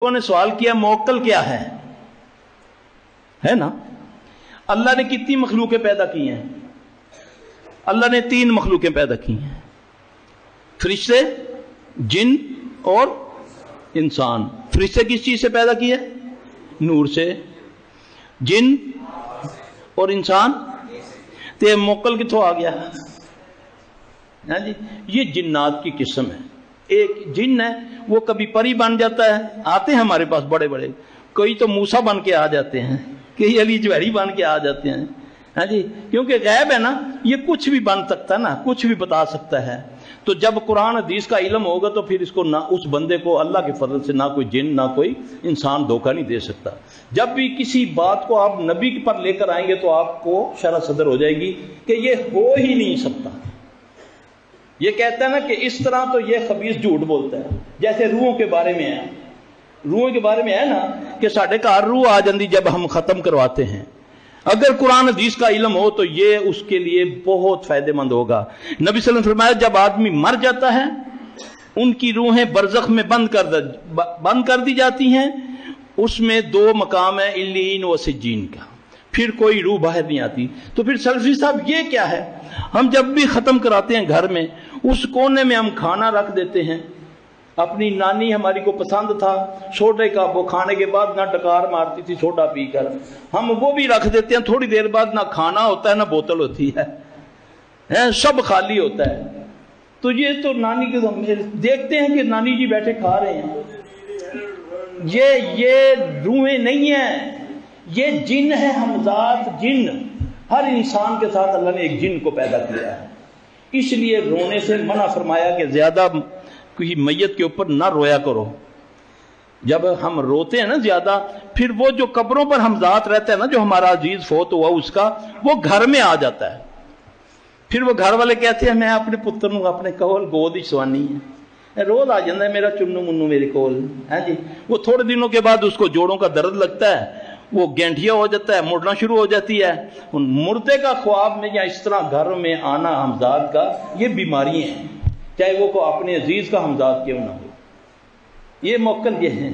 लोगों ने सवाल किया मौक्कल क्या है ना। अल्लाह ने कितनी मखलूकें पैदा की हैं? अल्लाह ने 3 मखलूकें पैदा की हैं, फरिश्ते, जिन और इंसान। फरिश्ते किस चीज से पैदा किए? नूर से। जिन और इंसान ते मौक्कल किथों आ गया? हाँ जी, ये जिन्नात की किस्म है। एक जिन है वो कभी परी बन जाता है, आते हैं हमारे पास बड़े बड़े, कोई तो मूसा बन के आ जाते हैं, कई अली जवाहरी बन के आ जाते हैं। हाँ जी, क्योंकि गैब है ना, ये कुछ भी बन सकता है ना, कुछ भी बता सकता है। तो जब कुरान हदीस का इल्म होगा तो फिर इसको ना, उस बंदे को अल्लाह के फजल से ना कोई जिन ना कोई इंसान धोखा नहीं दे सकता। जब भी किसी बात को आप नबी पर लेकर आएंगे तो आपको शरह सदर हो जाएगी कि ये हो ही नहीं सकता। ये कहता है ना कि इस तरह तो ये खबीस झूठ बोलता है। जैसे रूहों के बारे में है, रूहों के बारे में है ना कि साढ़े घर रूह आ जाती जब हम खत्म करवाते हैं। अगर कुरान हदीस का इल्म हो तो ये उसके लिए बहुत फायदेमंद होगा। नबी सल्लल्लाहु अलैहि वसल्लम फरमाया, जब आदमी मर जाता है उनकी रूहें बरज़ख में बंद कर दी जाती हैं। उसमें 2 मकाम है, इल्लीन व सिज्जीन का, फिर कोई रूह बाहर नहीं आती। तो फिर सल्फी साहब ये क्या है? हम जब भी खत्म कराते हैं घर में, उस कोने में हम खाना रख देते हैं। अपनी नानी हमारी को पसंद था सोडे का, वो खाने के बाद ना डकार मारती थी सोडा पीकर, हम वो भी रख देते हैं। थोड़ी देर बाद ना खाना होता है ना बोतल होती है, सब खाली होता है। तो ये तो नानी के देखते हैं कि नानी जी बैठे खा रहे हैं। ये रूहें नहीं है, ये जिन है, हमजात जिन। हर इंसान के साथ अल्लाह ने एक जिन को पैदा किया है। इसलिए रोने से मना फरमाया कि ज्यादा किसी मैयत के ऊपर ना रोया करो। जब हम रोते हैं ना ज्यादा, फिर वो जो कब्रों पर हमजात रहता है ना, जो हमारा अजीज फोत हुआ उसका, वो घर में आ जाता है। फिर वो घर वाले कहते हैं मैं अपने पुत्र नूं अपने कोल गोद ही सवानी है, रोज आ जाता है मेरा चुन्नू मुन्नू मेरे कोल है जी। वो थोड़े दिनों के बाद उसको जोड़ों का दर्द लगता है, वो गेंठिया हो जाता है, मुड़ना शुरू हो जाती है। मुर्दे का ख्वाब में या इस तरह घर में आना हमजाद का, ये बीमारियां हैं, चाहे वो को अपने अजीज का हमजाद क्यों ना हो। ये मौक्कल ये है।